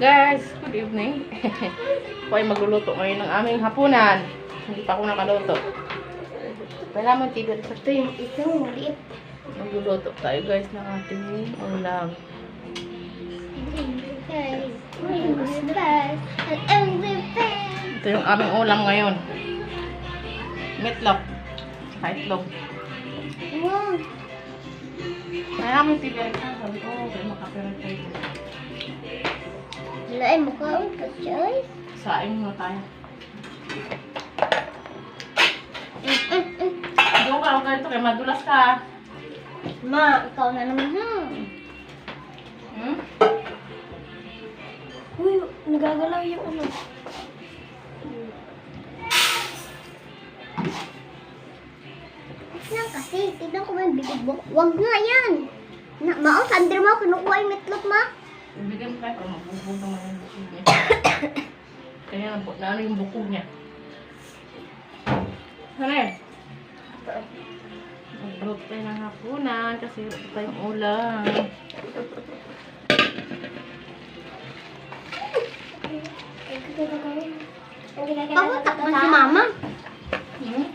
guys, good evening. Ako ay magluluto ngayon ng aming hapunan. Hindi pa ako nakaluto. Wala mo tigil sa ito. Ito, maliit. Magluluto tayo guys ng ating ulam. Guys, guys, Ito yung aming ulam ngayon. Meatloaf. Saka itlog. wow. Kaya mo tigil sa sabi ko, okay, makapiran tayo. Wala ay mukhaon ka, Choy. Saing muna tayo. Doon ka, huwag ganito kaya madulas ka. Ma, ikaw na naman, Hmm? Uy, nagagalaw yung ano. Lang kasi, tignan ko ba yung bigod mo? Wag nga yan. Mao, sandre mo, kinukuha yung meatloaf, ma. Ibigay mo tayo para mabubog naman yung buko niya. Kaya na ano yung buko niya. Ano yun? Mag-brood tayo ng hapunan kasi ito tayong ulam. Pabutak man si mama. Hmm?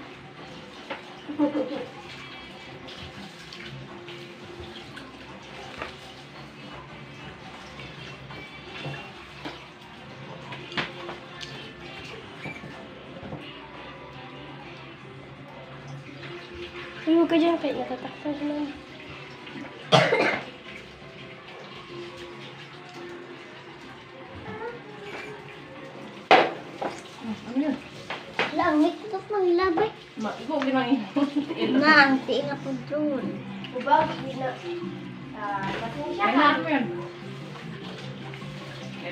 Uy, huwag ka dyan, kahit natatakpan si mama. Ano yun? Wala, ang meatloaf ng labay. Ikaw ginangin. Nga, ang tiin ako doon. Ubag, na. Pasensya Kaya na mo yun.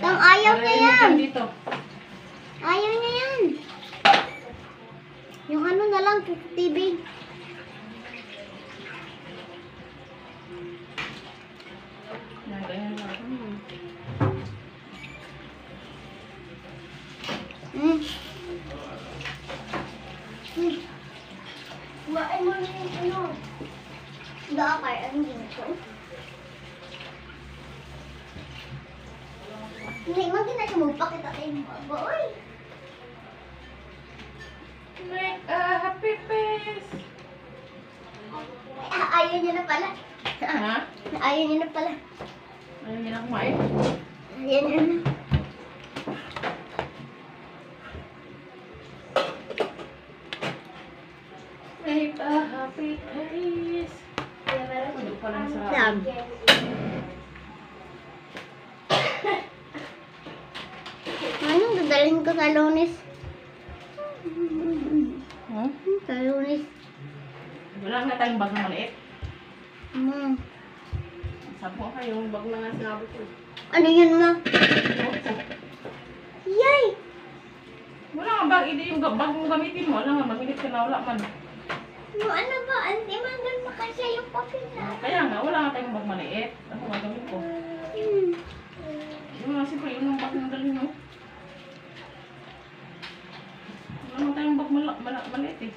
Tang ayaw niya yan. Dito. Ayaw niya yan. Yung ano na lang, TV. Ganyan lang. Kumain mo na yung ano. Dakay, ang ginto. Hindi, mag-ginagawa mo. Pakita tayo mo. Boy. Make a happy face. Ayaw niya na pala. Ha? Ayaw niya na pala. Ayaw niya na kumain. Ayaw niya na. Make a happy face. Ano pa lang sa... Sam. Anong dadalhin ko sa Lunes? Hmm? Sa Lunes. Wala nga tayong bag na maliit. Sabi ka yung bag na nga sinabi ko. Ano yun, ma? Yay! Wala nga bag, hindi yung bag mong gamitin mo. Wala nga, maginit ka na, wala man. No, ano ba? Hindi man makasya yung papel na. Kaya nga, wala nga tayong bag maliit. Ako nga gawin ko. Yung nga, siyempre, yun yung bag na dalhin mo. Wala nga tayong bag maliit eh.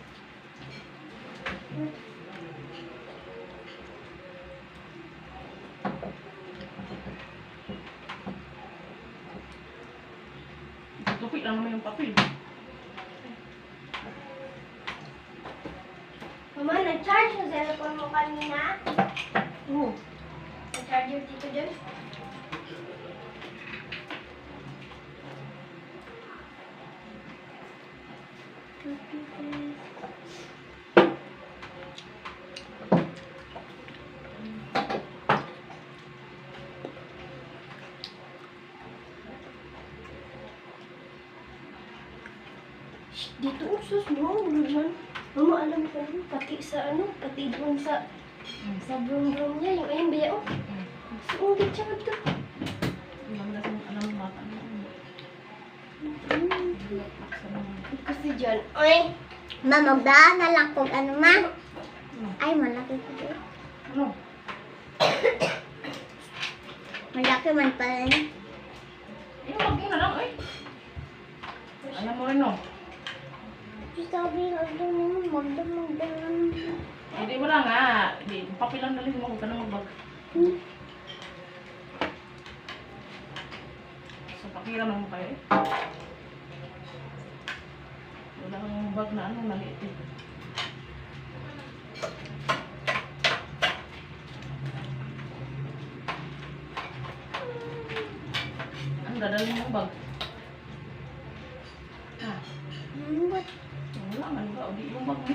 Tupik lang naman yung papel. Mama, nag-charge yung cellphone mo kanina? Oo. Nag-charge yung dito dyan? Dito usos mo, naman. Mama, alam ko rin, pati sa ano, pati doon sa broom niya, yung ayun biya, oh. Suungit siya ito. Alam mo bata mo. Kasi dyan, ay, ma, magdaan na lang kung ano, ma. Ay, malaki ko doon. Ano? Malaki man pala niya. Yung wag mo na lang eh. Alam mo rin no. Sabi nga doon naman, magdam. Hindi wala nga. Hindi, papel lang dalhin mo. Huwag ka na magbag. So, pakiramay mo kayo eh. Wala kang bag na ano, maliit eh. Ang dadalhin mo bag. Ah, Ba't? wala man ba? O di yung bag mo.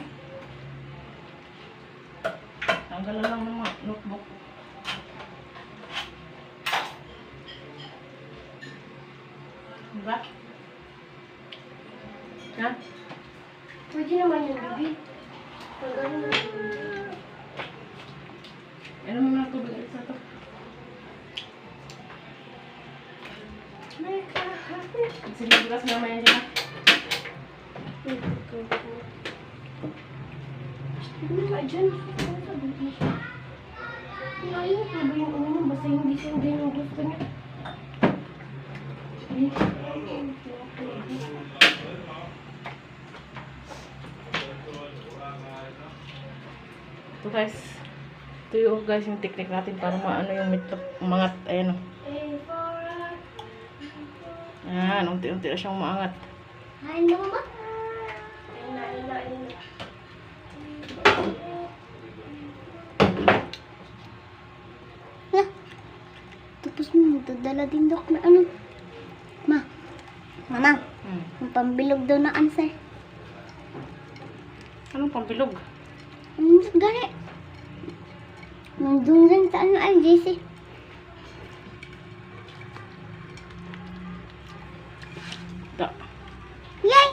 Tanggalan lang ng mga notebook. Diba? Ha? Pwede naman yung baby. Tanggalin mo. Ano mo na tubig ulit sa to? May kahapon. Sinibulas na naman yan siya. Ano ka dyan? Ano ka baby? Ayaw ko ba yung ulo? Basta hindi siya hindi yung gusto niya. Ito guys. Ito yung guys yung technique natin para maano yung meatloaf umangat. Ayan o. Ayan, unti-unti na siyang umangat. Hain mo ba? Ayun na. Na. Tapos mo, magdadala din dok na ano. Mama, yung pambilog daw na answer. Anong pambilog? Gani. Nandun lang sa ano ay JC. Da. Yay!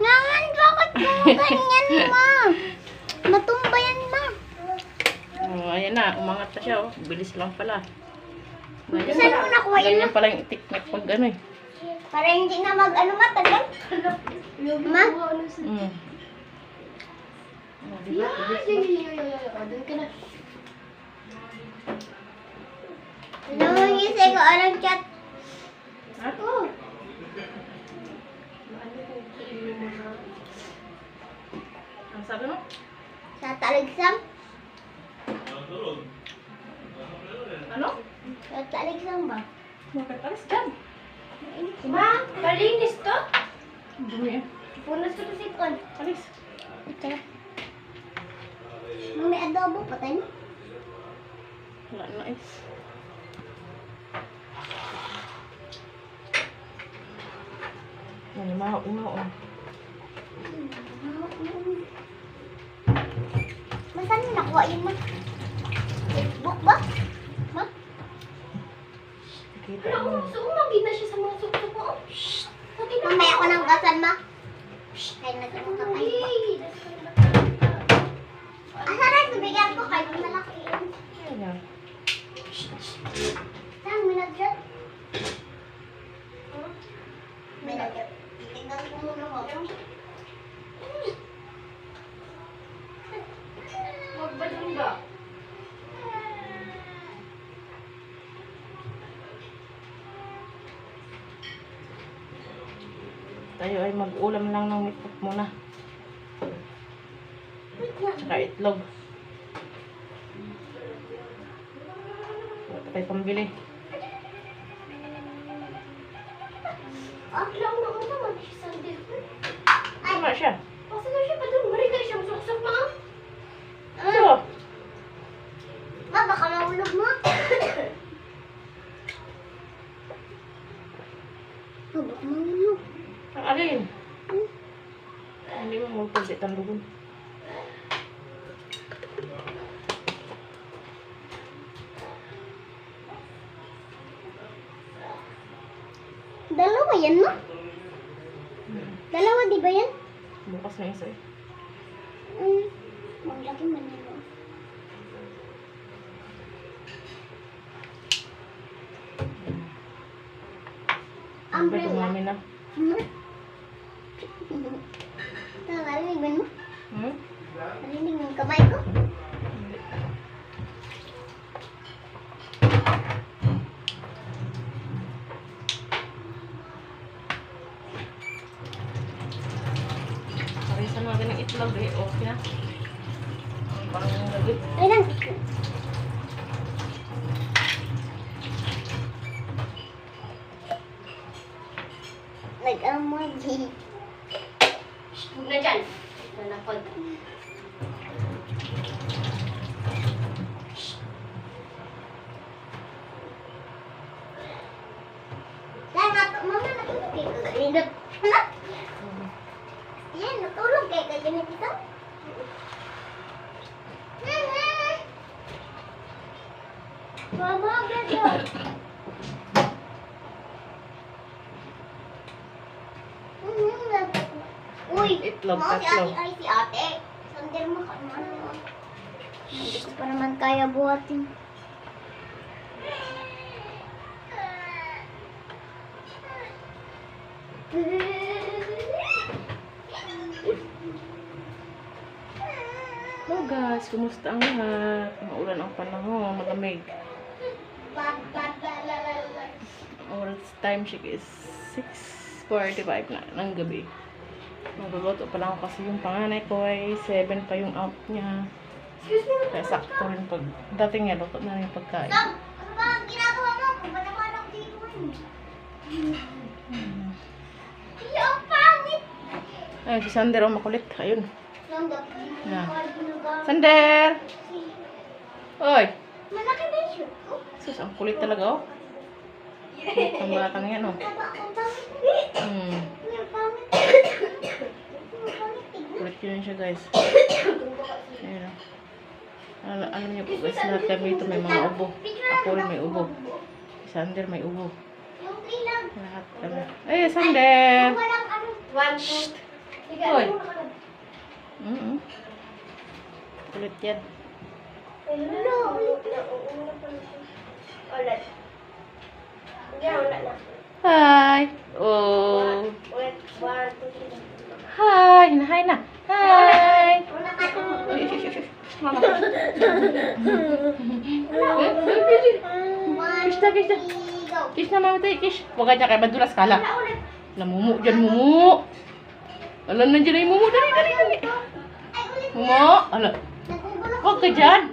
Ngaman, bakit mo ganyan, ma? Matumba yan, ma. Oh, ayan na, umangat na siya oh. Bilis lang pala. Saan mo nakuha yun, Ganyan pala yung technique pag ano eh. Para hindi na mag-ano matagal. Ma? Mm. Oh, diba? Doon ka na. Ano mo gising ko? Anong chat? Ha? Oh. Ang sabi mo? Sa taligsam? Ano? Sa taligsam ba? Bakit alis dyan? Ma, malinis to? Ang dumi eh. Punas ko to sipon. Alis. Ito. May adobo, patay mo. Wala na eh. Yan, imaw oh. Saan mo nakuha yun, ma? Facebook ba? Ma? Kita Ano, mo. sumagi na siya sa mga suksok mo. Mamaya ko ng gasan, ma. Kaya nagtanong ka tayo. Asa na, tubigyan ko kahit malaki yun. Ayan. Saan, minadyan? Minadyan. Tingnan ko muna mo. Magbalong ba? Tayo ay mag-ulam lang ng meatloaf muna. Tsaka itlog. Wala tayo pambili. Aklang na ako naman siya sa different. Tama siya. Kasi na siya pa doon. Marigay siya masuksak na. So, Ma, baka mahulog mo. Oh, baka mahulog. ang alin? Hindi mo magpagsit ang dugon. Dalawa yan, ma? Dalawa, di ba yan? Bukas na isa eh. Maglaki man yan. Ano ba dumami na? Narinig mo? Hmm? Narinig mo yung kamay ko? Hindi. Parisan natin ng itlog eh. Okay na. Parang lagi. Ay lang. Nag-emoji. Huwag na dyan. Nanapod. Mama, natulog kayo kaganito. Yan, natulog kayo kaganito. Mama, gano'n. Uy, Itlog, si ate, tatlog. ay si ate. Sandal mo ka naman. Hindi ko pa naman kaya buhatin. Hello guys, kumusta ang lahat? Maulan ang panahon, malamig. Oras time check is 6:45 na ng gabi. Magluluto pa lang ako kasi yung panganay ko ay 7 pa yung out niya. Kaya sakto rin pag dating niya, luto na rin yung pagkain. Sam, ano ba ang ginagawa mo? Kung ba naman ako dito Iya, ang pangit! Ayun, si Sander, oh, makulit. Ayun. Sam, dapat Yan. ginagawa. Sander! Oy! Malaki na yung shoot ko. Sus, ang kulit talaga, oh. Kulit ang batang yan, oh. Ang pangit. Hmm. Ang pangit. Ang pangit. Tignan. Kulit yun siya, guys. Ayun, oh. Alam niyo po, guys, lahat kami dito may mga ubo. Ako rin may ubo. Si Sander may ubo. Yung ilang. Lahat kami. Ay, Sander! Walang ano. 1, 2. Hoy. Kulit yan. Hello. Ulit. Hindi, wala na. Hi! Oh! Ulit. 1, 2, 3. Hi! Hi na! Hi! Wala ka to. Uy, uy, uy, uy. Mama. Kiss na, kiss na. Go. Kiss na, mama tayo, kiss. Huwag ka niya, kaya madulas ka lang. Wala ulit. Mumu dyan, mumu. Ala, nandiyan na yung mumu. Dali, dali, dali. Ay, ulit. Mumu. Ala, Nagugulo. huwag ka dyan.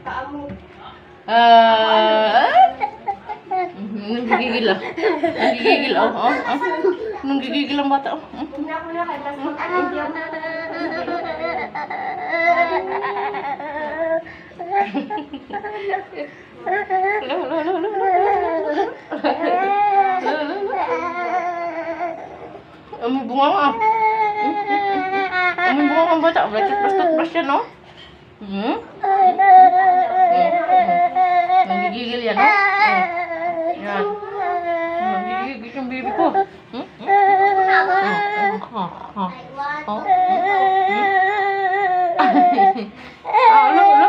Paa mo. Nanggigigil ah. Nanggigigil, oh, oh, oh. Nanggigigil ang bata, oh. Una ko na kay Bas. Ano yun? Hello, hello, hello, hello. May bunga nga. May bunga ang bata. Toothbrush yan, no? Nanggigigil yan, no? Yan. Nanggigigil yung baby ko. Oh. Ulo, ulo, ulo.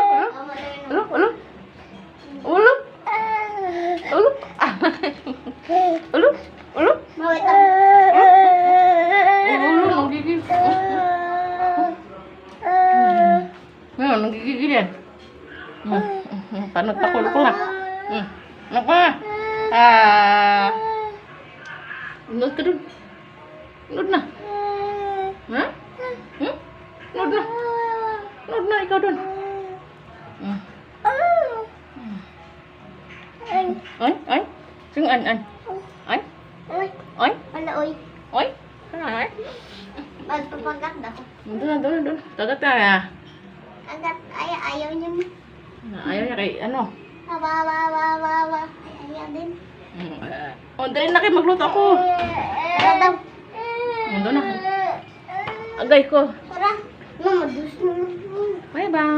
Ulo, ulo. Ulo. Ulo. Ulo. Ulo. Ulo, nanggigigil. Ngayon, nanggigigil yan. Panot ako, ko lang. Anak ko na. Unod ka dun. Unod na. Ha? Unod na. Unod na, ikaw dun. Oy, oy. Sing an. Oy. Oy. Wala, oy. Oy. Ay. Magpapagat ako. Doon. Tagat na ya. Agat, ayaw niya mo. Ayaw niya kay ano. Wa. Ayaw din. Oh, dali na kayo magluto ako. Tara daw. Doon na. Agay ko. Tara. Mama, dus mo. Bye-bye.